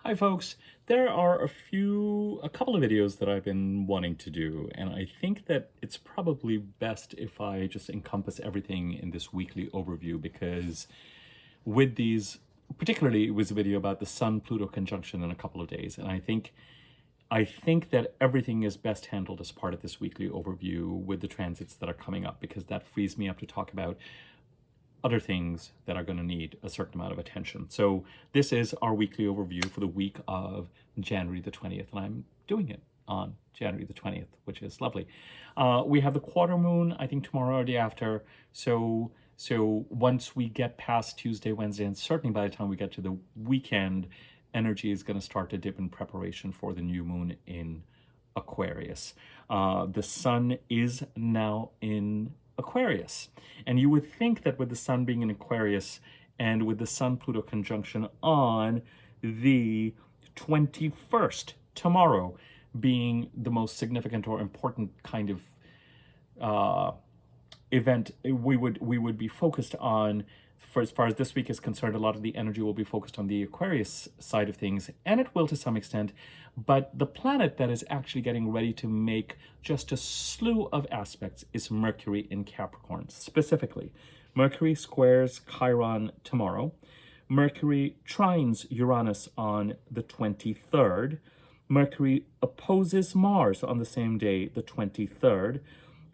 Hi folks, there are a couple of videos that I've been wanting to do, and I think that it's probably best if I just encompass everything in this weekly overview, because with these, particularly it was a video about the Sun-Pluto conjunction in a couple of days, and I think that everything is best handled as part of this weekly overview with the transits that are coming up, because that frees me up to talk about other things that are going to need a certain amount of attention. So this is our weekly overview for the week of January the 20th, and I'm doing it on January the 20th, which is lovely. We have the quarter moon, I think tomorrow or the after. So once we get past Tuesday, Wednesday, and certainly by the time we get to the weekend, energy is going to start to dip in preparation for the new moon in Aquarius. The sun is now in Aquarius. And you would think that with the sun being in Aquarius and with the Sun-Pluto conjunction on the 21st, tomorrow, being the most significant or important kind of event we would be focused on. For as far as this week is concerned, a lot of the energy will be focused on the Aquarius side of things, and it will to some extent, but the planet that is actually getting ready to make just a slew of aspects is Mercury in Capricorn. Specifically, Mercury squares Chiron tomorrow. Mercury trines Uranus on the 23rd. Mercury opposes Mars on the same day, the 23rd.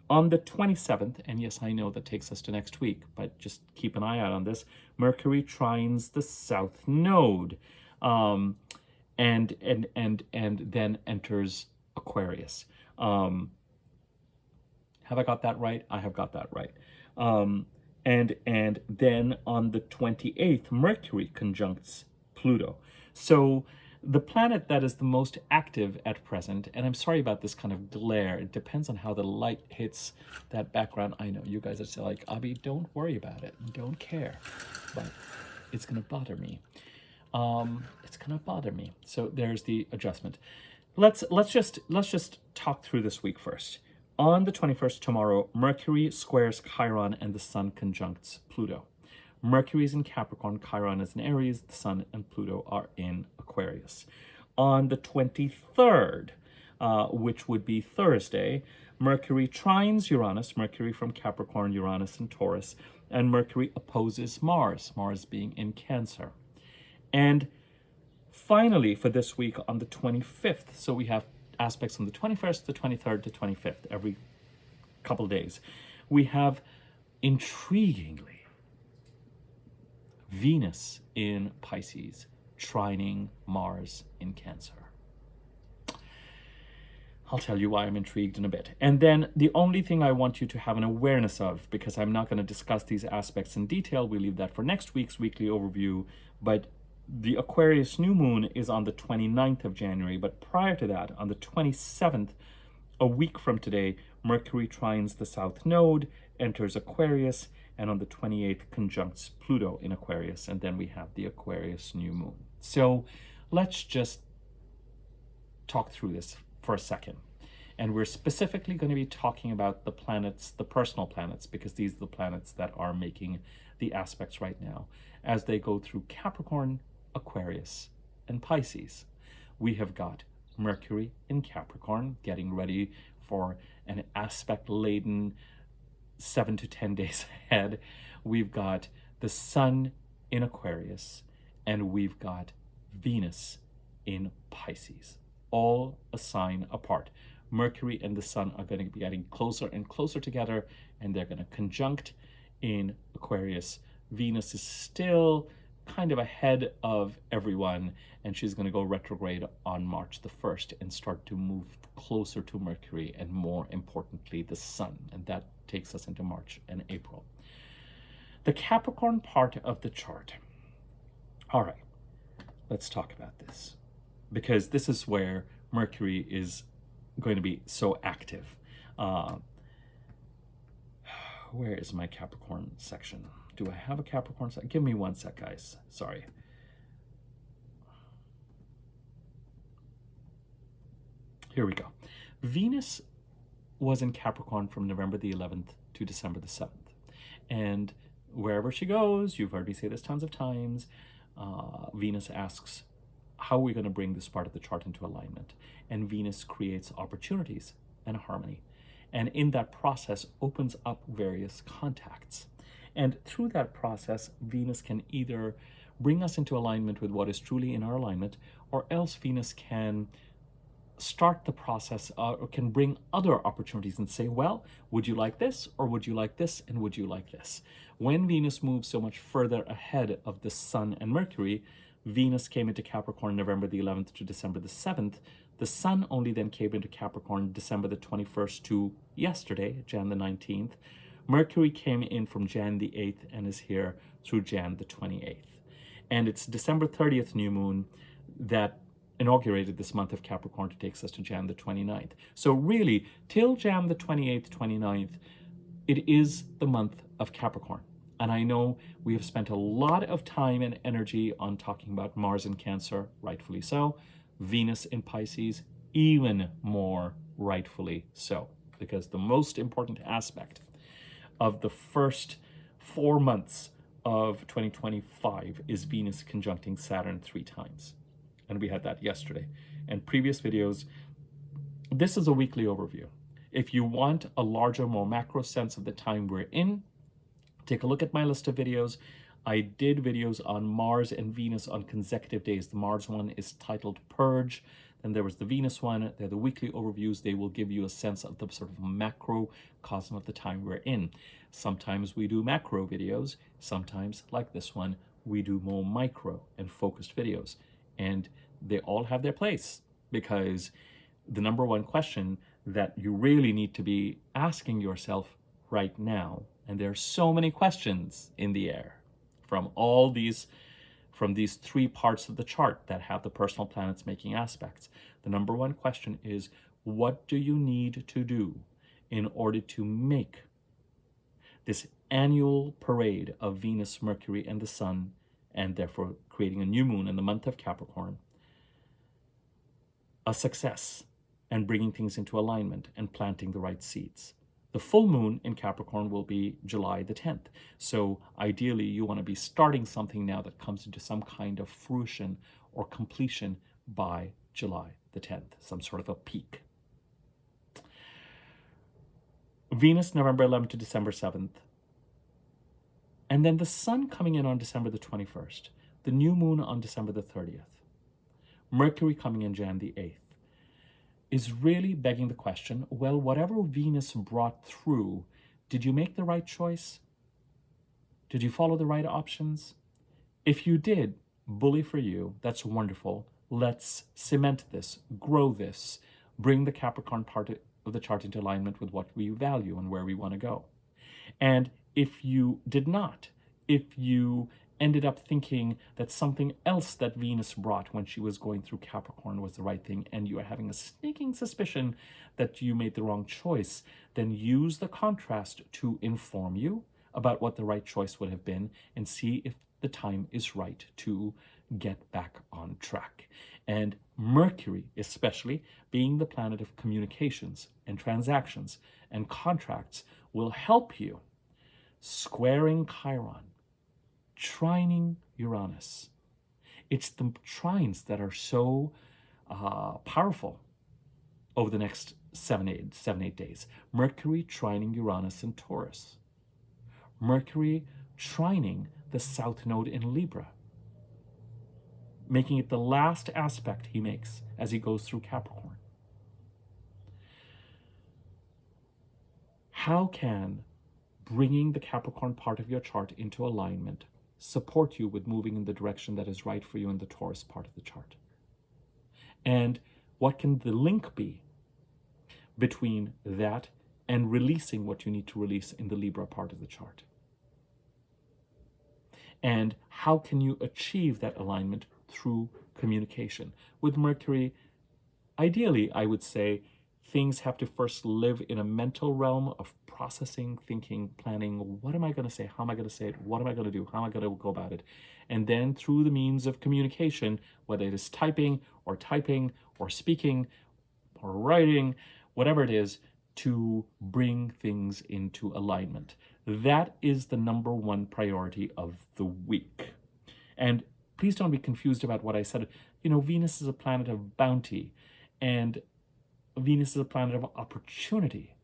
On the 27th, and yes, I know that takes us to next week, but just keep an eye out on this, Mercury trines the South Node, and then enters Aquarius. Have I got that right? I have got that right. And then on the 28th, Mercury conjuncts Pluto. So the planet that is the most active at present, and I'm sorry about this kind of glare, it depends on how the light hits that background. I know you guys are still like, Abby, don't worry about it, don't care, but it's gonna bother me. It's gonna bother me. So there's the adjustment. Let's just talk through this week first. On the 21st, tomorrow, Mercury squares Chiron and the Sun conjuncts Pluto. Mercury is in Capricorn, Chiron is in Aries, the Sun and Pluto are in Aquarius. On the 23rd, which would be Thursday, Mercury trines Uranus, Mercury from Capricorn, Uranus in Taurus, and Mercury opposes Mars, Mars being in Cancer. And finally, for this week on the 25th, so we have aspects on the 21st, the 23rd, the 25th, every couple of days, we have intriguingly Venus in Pisces, trining Mars in Cancer. I'll tell you why I'm intrigued in a bit. And then the only thing I want you to have an awareness of, because I'm not going to discuss these aspects in detail, we leave that for next week's weekly overview, but the Aquarius new moon is on the 29th of January, but prior to that, on the 27th, a week from today, Mercury trines the South Node, enters Aquarius, and on the 28th conjuncts Pluto in Aquarius, and then we have the Aquarius new moon. So let's just talk through this for a second. And we're specifically going to be talking about the planets, the personal planets, because these are the planets that are making the aspects right now as they go through Capricorn, Aquarius, and Pisces. We have got Mercury in Capricorn getting ready for an aspect-laden 7 to 10 days ahead. We've got the Sun in Aquarius, and we've got Venus in Pisces, all a sign apart. Mercury and the Sun are going to be getting closer and closer together, and they're going to conjunct in Aquarius. Venus is still kind of ahead of everyone, and she's going to go retrograde on March the 1st and start to move closer to Mercury and, more importantly, the Sun, and that takes us into March and April. The Capricorn part of the chart. All right, let's talk about this, because this is where Mercury is going to be so active. Where is my Capricorn section? Do I have a Capricorn section? Give me one sec, guys. Sorry. Here we go. Venus was in Capricorn from November the 11th to December the 7th. And wherever she goes, you've heard me say this tons of times, Venus asks, how are we going to bring this part of the chart into alignment? And Venus creates opportunities and harmony. And in that process opens up various contacts. And through that process, Venus can either bring us into alignment with what is truly in our alignment, or else Venus can start the process or can bring other opportunities and say, well, would you like this, or would you like this, and would you like this? When Venus moves so much further ahead of the Sun and Mercury, Venus came into Capricorn November the 11th to December the 7th. The Sun only then came into Capricorn December the 21st to yesterday, Jan the 19th. Mercury came in from Jan the 8th and is here through Jan the 28th. And it's December 30th new moon that inaugurated this month of Capricorn, to takes us to Jan the 29th. So really, till Jan the 28th, 29th, it is the month of Capricorn. And I know we have spent a lot of time and energy on talking about Mars in Cancer, rightfully so, Venus in Pisces, even more rightfully so, because the most important aspect of the first 4 months of 2025 is Venus conjuncting Saturn 3 times. And we had that yesterday. And previous videos, this is a weekly overview. If you want a larger, more macro sense of the time we're in, take a look at my list of videos. I did videos on Mars and Venus on consecutive days. The Mars one is titled Purge. Then there was the Venus one. They're the weekly overviews. They will give you a sense of the sort of macrocosm of the time we're in. Sometimes we do macro videos. Sometimes, like this one, we do more micro and focused videos. And they all have their place, because the number one question that you really need to be asking yourself right now, and there are so many questions in the air from these 3 parts of the chart that have the personal planets making aspects. The number one question is, what do you need to do in order to make this annual parade of Venus, Mercury, and the Sun, and therefore creating a new moon in the month of Capricorn, a success, and bringing things into alignment and planting the right seeds? The full moon in Capricorn will be July the 10th. So ideally, you want to be starting something now that comes into some kind of fruition or completion by July the 10th, some sort of a peak. Venus, November 11th to December 7th. And then the Sun coming in on December the 21st. The new moon on December the 30th. Mercury coming in Jan the 8th. Is really begging the question, well, whatever Venus brought through, did you make the right choice? Did you follow the right options? If you did, bully for you, that's wonderful. Let's cement this, grow this, bring the Capricorn part of the chart into alignment with what we value and where we want to go. And if you did not, if you ended up thinking that something else that Venus brought when she was going through Capricorn was the right thing, and you are having a sneaking suspicion that you made the wrong choice, then use the contrast to inform you about what the right choice would have been, and see if the time is right to get back on track. And Mercury, especially, being the planet of communications and transactions and contracts, will help you squaring Chiron, trining Uranus. It's the trines that are so powerful over the next 7-8 days. Mercury trining Uranus in Taurus. Mercury trining the South Node in Libra, making it the last aspect he makes as he goes through Capricorn. How can bringing the Capricorn part of your chart into alignment support you with moving in the direction that is right for you in the Taurus part of the chart? And what can the link be between that and releasing what you need to release in the Libra part of the chart? And how can you achieve that alignment through communication? With Mercury, ideally, I would say things have to first live in a mental realm of processing, thinking, planning. What am I going to say? How am I going to say it? What am I going to do? How am I going to go about it? And then through the means of communication, whether it is typing or speaking or writing, whatever it is, to bring things into alignment. That is the number one priority of the week. And please don't be confused about what I said. You know, Venus is a planet of bounty, and Venus is a planet of opportunity.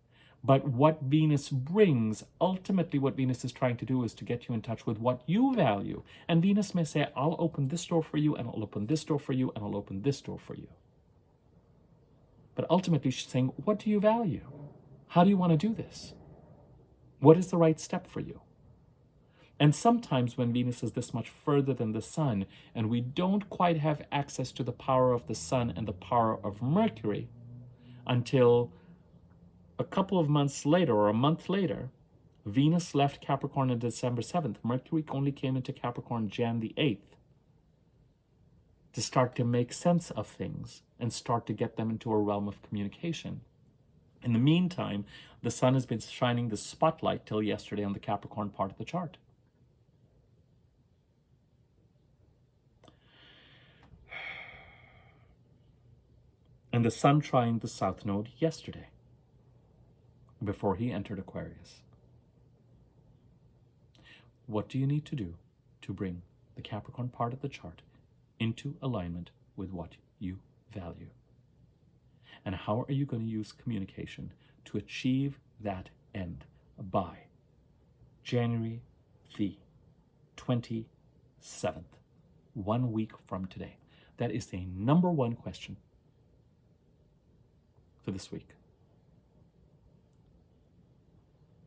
But what Venus brings, ultimately what Venus is trying to do is to get you in touch with what you value. And Venus may say, I'll open this door for you, and I'll open this door for you, and I'll open this door for you. But ultimately she's saying, what do you value? How do you want to do this? What is the right step for you? And sometimes when Venus is this much further than the sun, and we don't quite have access to the power of the sun and the power of Mercury until a couple of months later or a month later, Venus left Capricorn on December 7th. Mercury only came into Capricorn Jan the 8th to start to make sense of things and start to get them into a realm of communication. In the meantime, the sun has been shining the spotlight till yesterday on the Capricorn part of the chart. And the sun trined the south node yesterday before he entered Aquarius. What do you need to do to bring the Capricorn part of the chart into alignment with what you value? And how are you going to use communication to achieve that end by January the 27th, 1 week from today? That is the number one question for this week.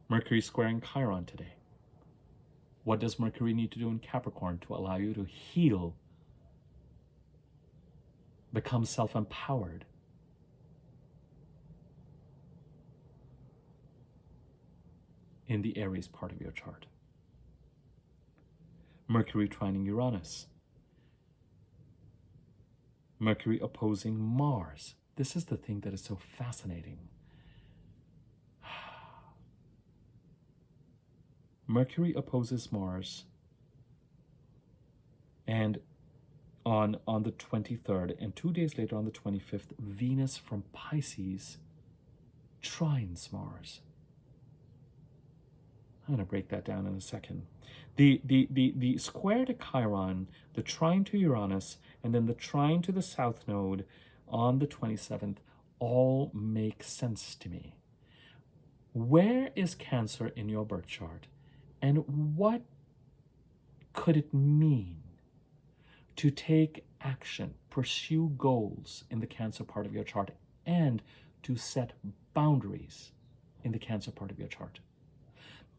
Mercury squaring Chiron today. What does Mercury need to do in Capricorn to allow you to heal, become self-empowered? In the Aries part of your chart. Mercury trining Uranus. Mercury opposing Mars. This is the thing that is so fascinating. Mercury opposes Mars, and on the 23rd, and 2 days later on the 25th, Venus from Pisces trines Mars. I'm going to break that down in a second. The square to Chiron, the trine to Uranus, and then the trine to the south node on the 27th all make sense to me. Where is Cancer in your birth chart? And what could it mean to take action, pursue goals in the Cancer part of your chart, and to set boundaries in the Cancer part of your chart?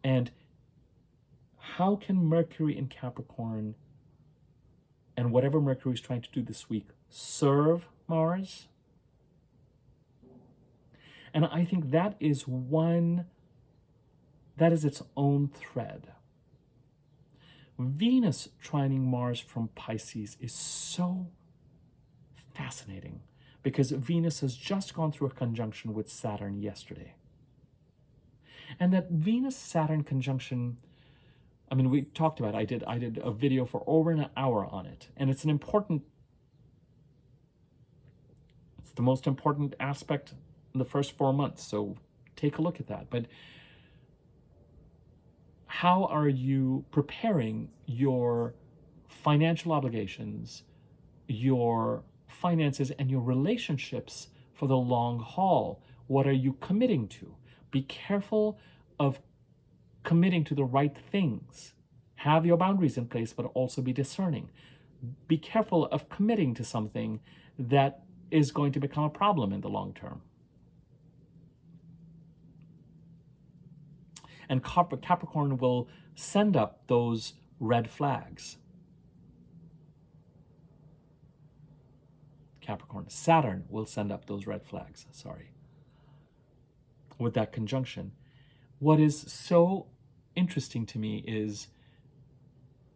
And how can Mercury in Capricorn and whatever Mercury is trying to do this week serve Mars? And I think that is its own thread. Venus trining Mars from Pisces is so fascinating because Venus has just gone through a conjunction with Saturn yesterday. And that Venus-Saturn conjunction, I mean, we talked about it. I did a video for over an hour on it. And it's the most important aspect in the first 4 months. So take a look at that. But how are you preparing your financial obligations, your finances, and your relationships for the long haul? What are you committing to? Be careful of committing to the right things. Have your boundaries in place, but also be discerning. Be careful of committing to something that is going to become a problem in the long term. And Capricorn will send up those red flags. Saturn will send up those red flags, with that conjunction. What is so interesting to me is,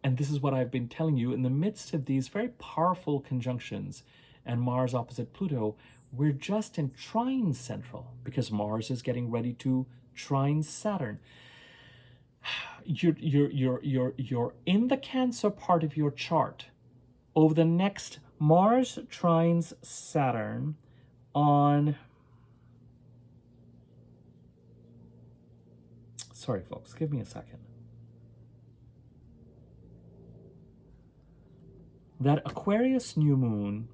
and this is what I've been telling you, in the midst of these very powerful conjunctions and Mars opposite Pluto, we're just in trine central because Mars is getting ready to trine Saturn. You're in the Cancer part of your chart. Over the next, Mars trines Saturn on, sorry folks, give me a second. that Aquarius new moon,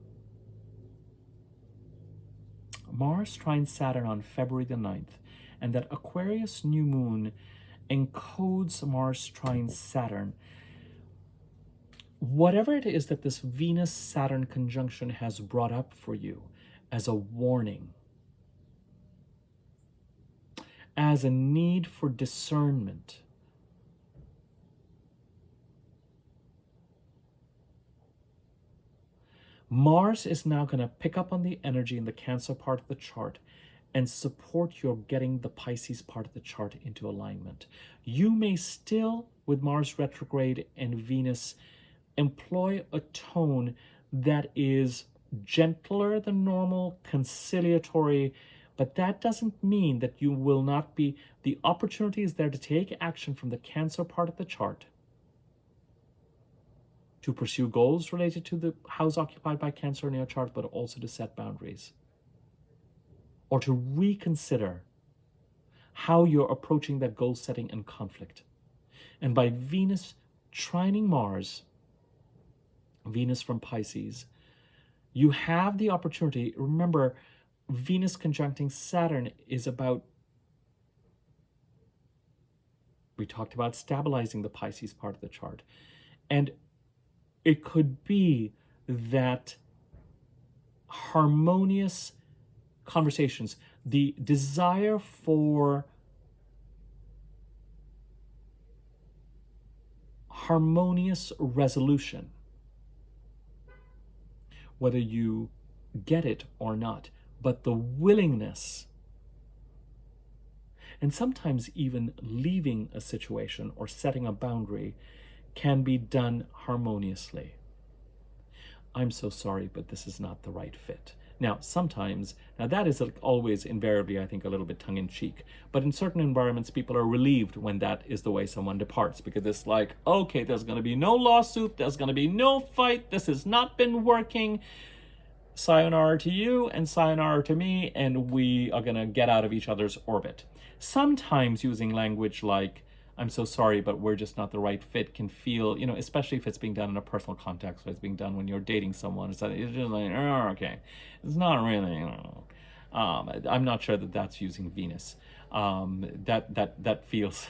Mars trine Saturn on February the 9th, and that Aquarius new moon encodes Mars trine Saturn. Whatever it is that this Venus-Saturn conjunction has brought up for you as a warning, as a need for discernment, Mars is now going to pick up on the energy in the Cancer part of the chart and support your getting the Pisces part of the chart into alignment. You may still, with Mars retrograde and Venus, employ a tone that is gentler than normal, conciliatory, but that doesn't mean that you will not be. The opportunity is there to take action from the Cancer part of the chart to pursue goals related to the house occupied by Cancer in your chart, but also to set boundaries or to reconsider how you're approaching that goal setting and conflict. And by Venus trining Mars, Venus from Pisces, you have the opportunity. Remember, Venus conjuncting Saturn is about, we talked about stabilizing the Pisces part of the chart. And it could be that harmonious conversations, the desire for harmonious resolution, whether you get it or not, but the willingness, and sometimes even leaving a situation or setting a boundary, can be done harmoniously. I'm so sorry, but this is not the right fit. Now, sometimes, now that is always invariably, I think, a little bit tongue-in-cheek, but in certain environments, people are relieved when that is the way someone departs, because it's like, okay, there's going to be no lawsuit, there's going to be no fight, this has not been working, sayonara to you and sayonara to me, and we are going to get out of each other's orbit. Sometimes using language like, I'm so sorry, but we're just not the right fit, can feel, especially if it's being done in a personal context, or it's being done when you're dating someone. It's just like, oh, okay. It's not really, I'm not sure that that's using Venus. That feels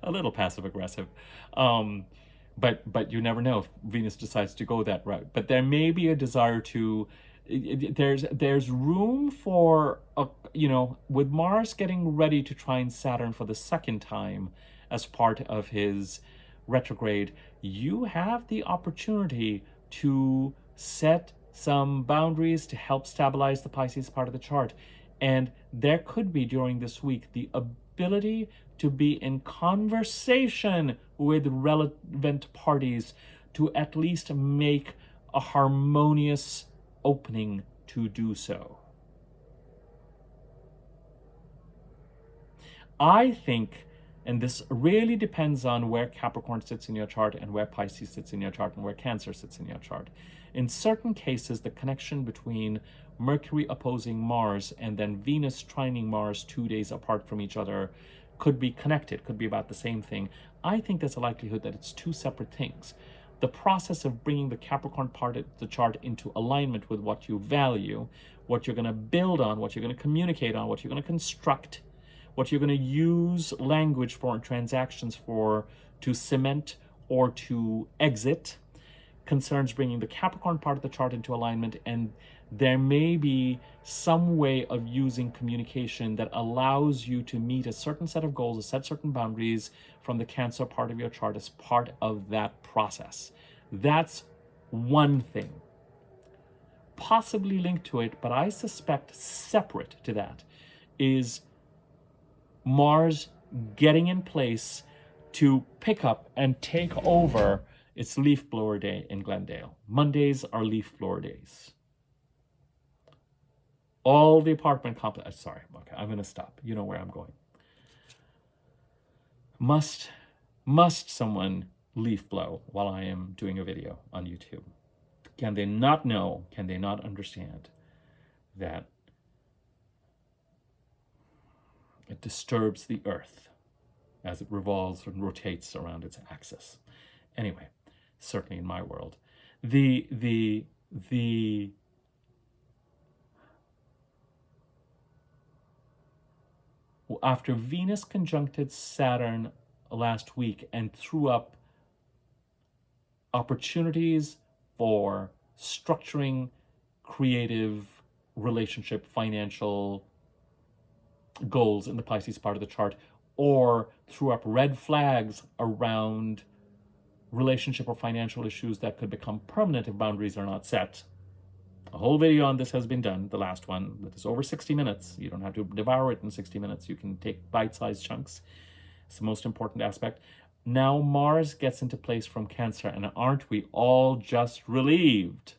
a little passive aggressive. But you never know if Venus decides to go that route. But there may be a desire to, there's room for, with Mars getting ready to trine Saturn for the second time as part of his retrograde, you have the opportunity to set some boundaries to help stabilize the Pisces part of the chart. And there could be, during this week, the ability to be in conversation with relevant parties to at least make a harmonious opening to do so. I think, and this really depends on where Capricorn sits in your chart and where Pisces sits in your chart and where Cancer sits in your chart. In certain cases, the connection between Mercury opposing Mars and then Venus trining Mars 2 days apart from each other could be connected, could be about the same thing. I think there's a likelihood that it's two separate things. The process of bringing the Capricorn part of the chart into alignment with what you value, what you're going to build on, what you're going to communicate on, what you're going to construct, what you're going to use language for and transactions for to cement or to exit, concerns bringing the Capricorn part of the chart into alignment. And there may be some way of using communication that allows you to meet a certain set of goals, to set certain boundaries from the Cancer part of your chart as part of that process. That's one thing. Possibly linked to it, but I suspect separate to that, is Mars getting in place to pick up and take over its leaf blower day in Glendale. Mondays are leaf blower days. All the apartment complex, sorry, okay, I'm going to stop. You know where I'm going. Must someone leaf blow while I am doing a video on YouTube? Can they not know, can they not understand that it disturbs the earth as it revolves and rotates around its axis? Anyway, certainly in my world. The After Venus conjuncted Saturn last week and threw up opportunities for structuring creative relationship, financial goals in the Pisces part of the chart, or threw up red flags around relationship or financial issues that could become permanent if boundaries are not set. A whole video on this has been done, the last one, that is over 60 minutes. You don't have to devour it in 60 minutes. You can take bite-sized chunks. It's the most important aspect. Now Mars gets into place from Cancer, and aren't we all just relieved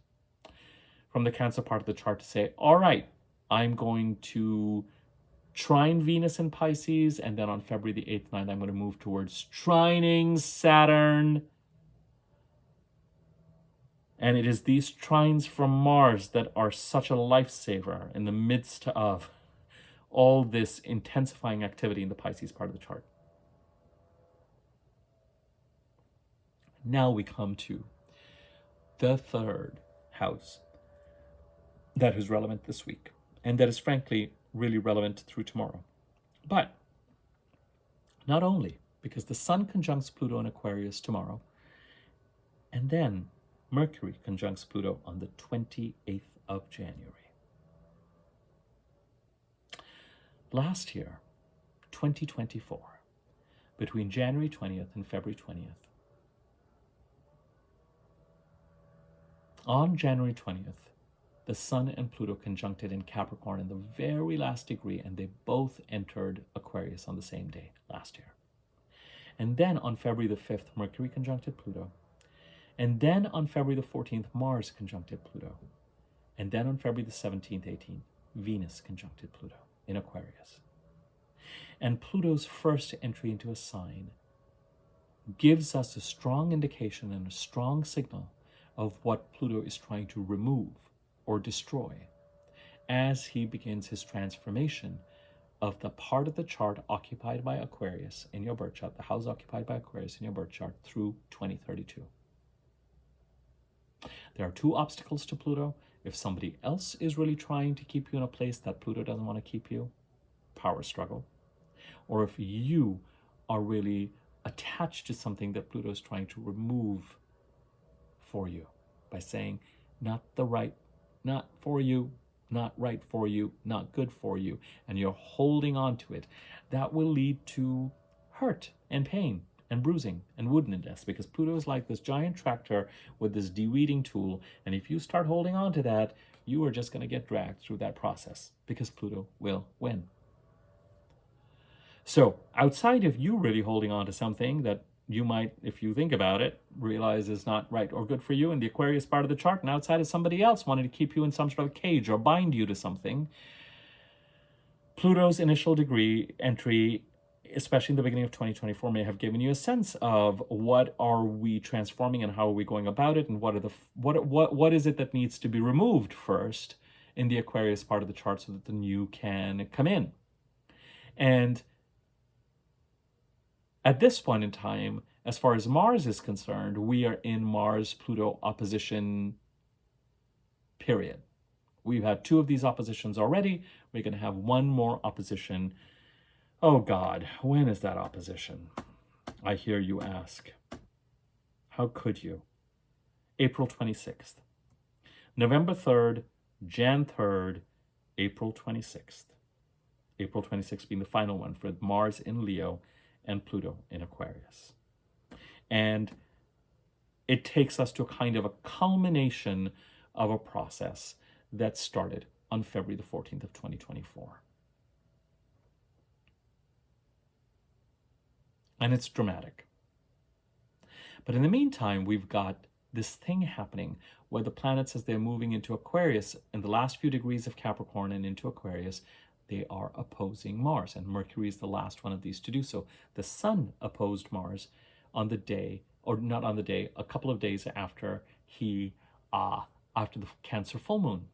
from the Cancer part of the chart to say, all right, I'm going to trine Venus in Pisces, and then on February the 8th, 9th, I'm going to move towards trining Saturn. And it is these trines from Mars that are such a lifesaver in the midst of all this intensifying activity in the Pisces part of the chart. Now we come to the third house that is relevant this week, and that is frankly really relevant through tomorrow. But not only because the Sun conjuncts Pluto in Aquarius tomorrow, and then Mercury conjuncts Pluto on the 28th of January. Last year, 2024, between January 20th and February 20th, on January 20th, the Sun and Pluto conjuncted in Capricorn in the very last degree, and they both entered Aquarius on the same day last year. And then on February the 5th, Mercury conjuncted Pluto. And then on February the 14th, Mars conjuncted Pluto. And then on February the 17th, 18th, Venus conjuncted Pluto in Aquarius. And Pluto's first entry into a sign gives us a strong indication and a strong signal of what Pluto is trying to remove or destroy as he begins his transformation of the part of the chart occupied by Aquarius in your birth chart, the house occupied by Aquarius in your birth chart, through 2032. There are two obstacles to Pluto. If somebody else is really trying to keep you in a place that Pluto doesn't want to keep you, power struggle. Or if you are really attached to something that Pluto is trying to remove for you by saying, not for you, not right for you, not good for you, and you're holding on to it, that will lead to hurt and pain and bruising and woundedness, because Pluto is like this giant tractor with this de-weeding tool, and if you start holding on to that, you are just going to get dragged through that process because Pluto will win. So outside of you really holding on to something that you might, if you think about it, realize is not right or good for you in the Aquarius part of the chart, and outside of somebody else wanting to keep you in some sort of cage or bind you to something, Pluto's initial degree entry, especially in the beginning of 2024, may have given you a sense of what are we transforming and how are we going about it, and what is it that needs to be removed first in the Aquarius part of the chart so that the new can come in. And at this point in time, as far as Mars is concerned, we are in Mars-Pluto opposition period. We've had two of these oppositions already. We're going to have one more opposition. Oh God, when is that opposition? I hear you ask. How could you? April 26th. November 3rd, Jan 3rd, April 26th. April 26th being the final one for Mars in Leo and Pluto in Aquarius. And it takes us to a kind of a culmination of a process that started on February the 14th of 2024. And it's dramatic. But in the meantime, we've got this thing happening where the planets, as they're moving into Aquarius, in the last few degrees of Capricorn and into Aquarius, they are opposing Mars, and Mercury is the last one of these to do so. The Sun opposed Mars on the day, or not on the day, a couple of days after after the Cancer full moon,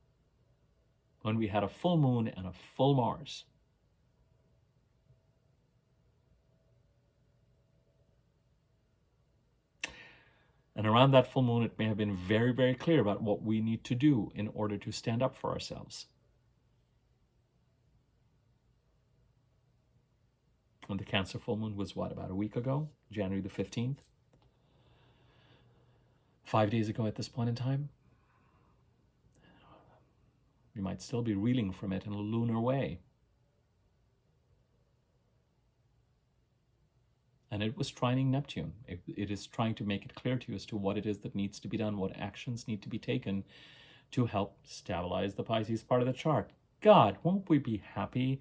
when we had a full moon and a full Mars. And around that full moon, it may have been very, very clear about what we need to do in order to stand up for ourselves. And the Cancer full moon was what, about a week ago, January the 15th? 5 days ago at this point in time. You might still be reeling from it in a lunar way. And it was trining Neptune. It is trying to make it clear to you as to what it is that needs to be done, what actions need to be taken to help stabilize the Pisces part of the chart. God, won't we be happy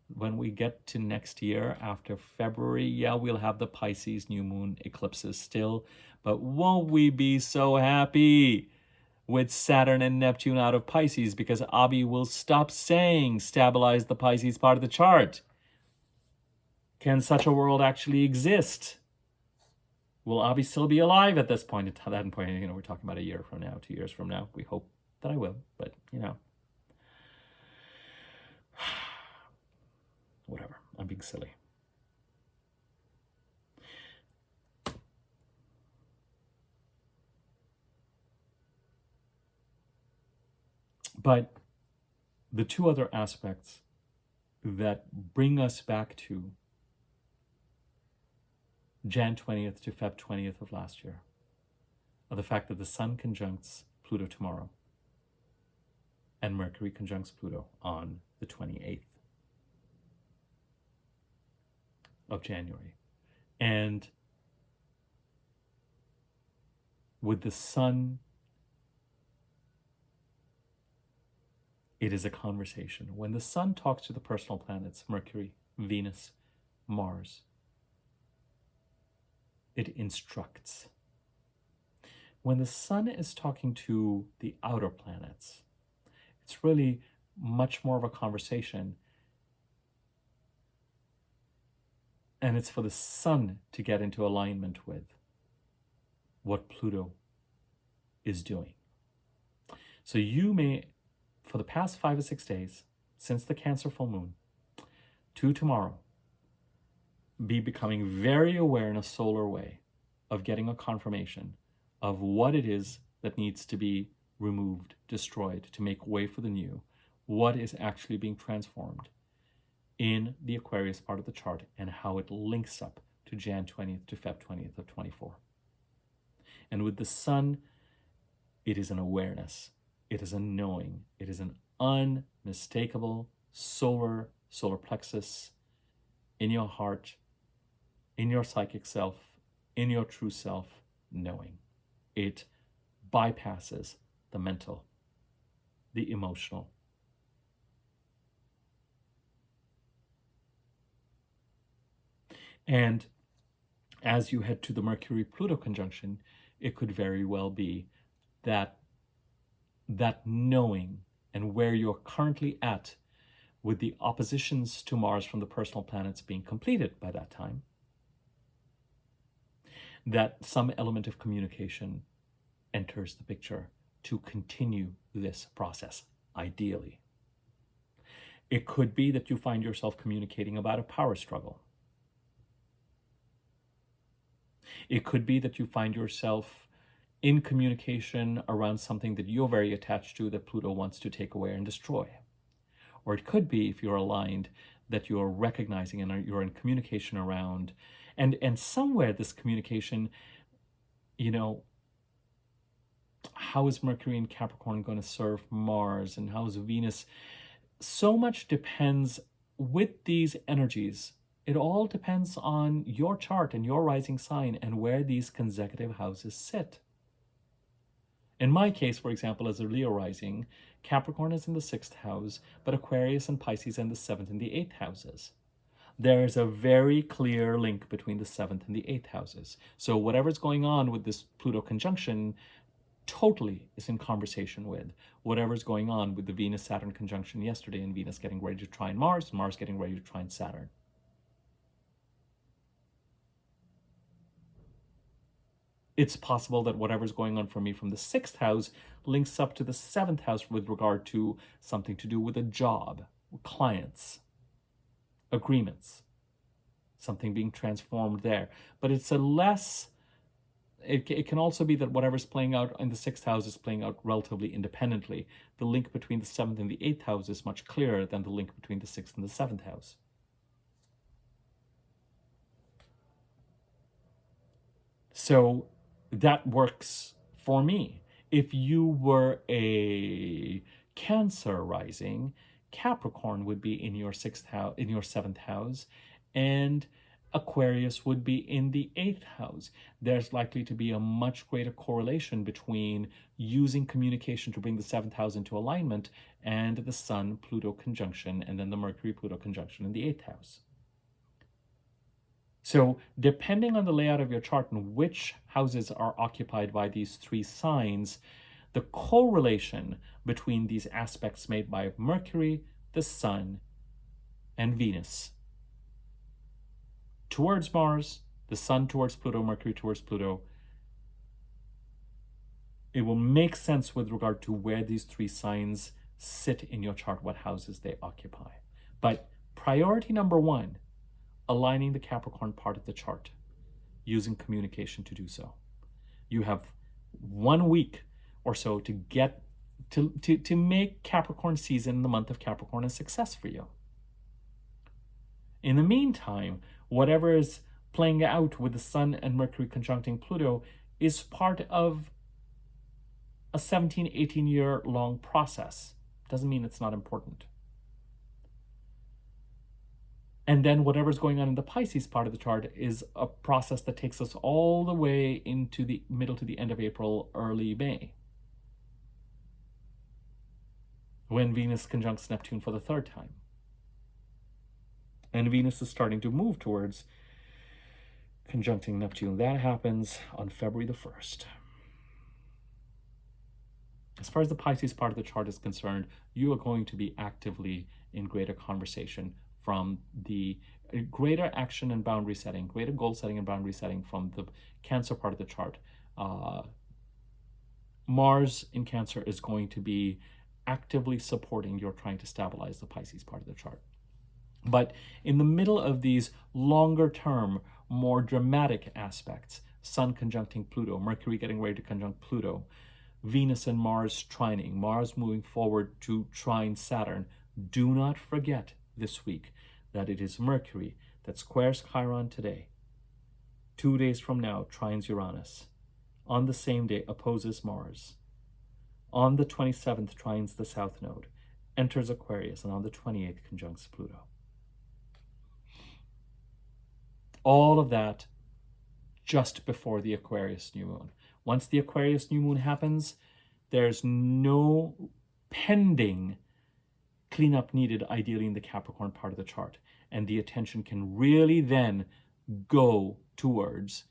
when we get to next year after February? Yeah, we'll have the Pisces new moon eclipses still, but won't we be so happy with Saturn and Neptune out of Pisces, because Abby will stop saying stabilize the Pisces part of the chart. Can such a world actually exist? Will Abby still be alive at this point? At that point, we're talking about a year from now, 2 years from now. We hope that I will, but whatever. I'm being silly. But the two other aspects that bring us back to Jan 20th to Feb 20th of last year are the fact that the Sun conjuncts Pluto tomorrow and Mercury conjuncts Pluto on the 28th of January. And with the Sun, it is a conversation. When the Sun talks to the personal planets, Mercury, Venus, Mars, it instructs. When the Sun is talking to the outer planets, it's really much more of a conversation. And it's for the Sun to get into alignment with what Pluto is doing. So you may, for the past 5 or 6 days, since the Cancer full moon to tomorrow, be becoming very aware in a solar way of getting a confirmation of what it is that needs to be removed, destroyed, to make way for the new, what is actually being transformed in the Aquarius part of the chart, and how it links up to Jan 20th to Feb 20th of 24. And with the Sun, it is an awareness, it is a knowing, it is an unmistakable solar plexus in your heart, in your psychic self, in your true self, knowing. It bypasses the mental, the emotional. And as you head to the Mercury-Pluto conjunction, it could very well be that knowing and where you're currently at with the oppositions to Mars from the personal planets being completed by that time, that some element of communication enters the picture to continue this process, ideally. It could be that you find yourself communicating about a power struggle. It could be that you find yourself in communication around something that you're very attached to that Pluto wants to take away and destroy. Or it could be, if you're aligned, that you're recognizing and you're in communication around, and somewhere this communication, how is Mercury in Capricorn going to serve Mars, and how is Venus? So much depends with these energies. It all depends on your chart and your rising sign and where these consecutive houses sit. In my case, for example, as a Leo rising, Capricorn is in the 6th house, but Aquarius and Pisces in the 7th and the 8th houses. There's a very clear link between the 7th and the 8th houses. So whatever's going on with this Pluto conjunction totally is in conversation with whatever's going on with the Venus-Saturn conjunction yesterday, and Venus getting ready to trine Mars, and Mars getting ready to trine Saturn. It's possible that whatever's going on for me from the 6th house links up to the 7th house with regard to something to do with a job, clients, agreements, something being transformed there. But it's a less it can also be that whatever's playing out in the 6th house is playing out relatively independently. The link between the 7th and the 8th house is much clearer than the link between the 6th and the 7th house. So that works for me. If you were a Cancer rising, Capricorn would be in your 6th house, in your 7th house, and Aquarius would be in the 8th house. There's likely to be a much greater correlation between using communication to bring the 7th house into alignment and the Sun-Pluto conjunction, and then the Mercury-Pluto conjunction in the 8th house. So depending on the layout of your chart and which houses are occupied by these 3 signs, the correlation between these aspects made by Mercury, the Sun, and Venus towards Mars, the Sun towards Pluto, Mercury towards Pluto, it will make sense with regard to where these 3 signs sit in your chart, what houses they occupy. But priority number 1, aligning the Capricorn part of the chart, using communication to do so. You have 1 week or so to get to make Capricorn season, the month of Capricorn, a success for you. In the meantime, whatever is playing out with the Sun and Mercury conjuncting Pluto is part of a 17, 18-year long process. Doesn't mean it's not important. And then whatever's going on in the Pisces part of the chart is a process that takes us all the way into the middle to the end of April, early May, when Venus conjuncts Neptune for the 3rd time. And Venus is starting to move towards conjuncting Neptune. That happens on February the 1st. As far as the Pisces part of the chart is concerned, you are going to be actively in greater conversation from the greater action and boundary setting, greater goal setting and boundary setting from the Cancer part of the chart. Mars in Cancer is going to be actively supporting your trying to stabilize the Pisces part of the chart. But in the middle of these longer term, more dramatic aspects, Sun conjuncting Pluto, Mercury getting ready to conjunct Pluto, Venus and Mars trining, Mars moving forward to trine Saturn, do not forget this week that it is Mercury that squares Chiron today. 2 days from now, trines Uranus. On the same day, opposes Mars. On the 27th, trines the South Node, enters Aquarius, and on the 28th, conjuncts Pluto. All of that just before the Aquarius new moon. Once the Aquarius new moon happens, there's no pending cleanup needed, ideally, in the Capricorn part of the chart. And the attention can really then go towards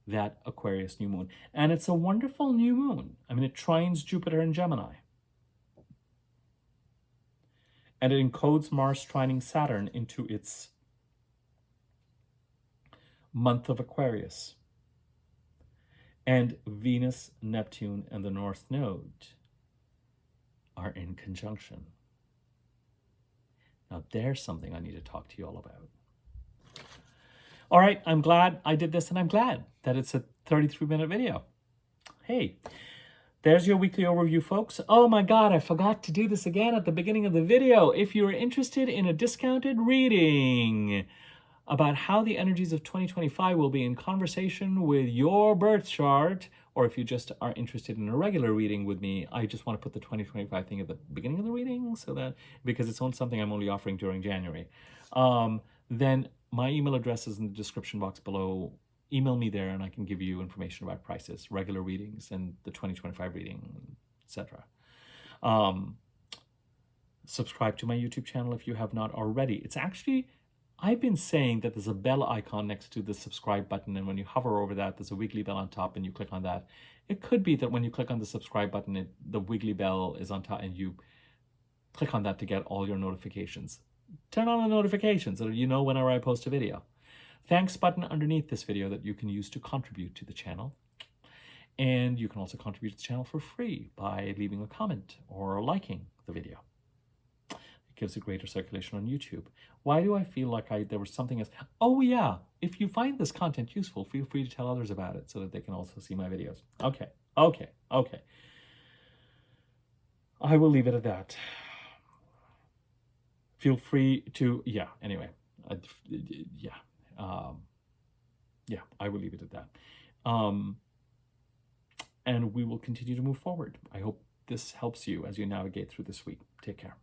that Aquarius new moon. And it's a wonderful new moon. I mean, it trines Jupiter and Gemini. And it encodes Mars trining Saturn into its month of Aquarius. And Venus, Neptune, and the North Node are in conjunction. Now, there's something I need to talk to you all about. All right, I'm glad I did this, and I'm glad that it's a 33-minute video. Hey, there's your weekly overview, folks. Oh my God, I forgot to do this again at the beginning of the video. If you're interested in a discounted reading about how the energies of 2025 will be in conversation with your birth chart, or if you just are interested in a regular reading with me, I just want to put the 2025 thing at the beginning of the reading, so that, because it's something I'm only offering during January, then my email address is in the description box below. Email me there and I can give you information about prices, regular readings, and the 2025 reading, etc. Subscribe to my YouTube channel if you have not already. It's actually, I've been saying that there's a bell icon next to the subscribe button, and when you hover over that, there's a wiggly bell on top and you click on that. It could be that when you click on the subscribe button, the wiggly bell is on top and you click on that to get all your notifications. Turn on the notifications so that you know whenever I post a video. Thanks button underneath this video that you can use to contribute to the channel. And you can also contribute to the channel for free by leaving a comment or liking the video. You gives a greater circulation on YouTube. Why do I feel like there was something else? Oh yeah, if you find this content useful, feel free to tell others about it so that they can also see my videos. Okay, okay, okay. I will leave it at that. Feel free to, yeah, anyway, yeah, yeah, I will leave it at that. And we will continue to move forward. I hope this helps you as you navigate through this week. Take care.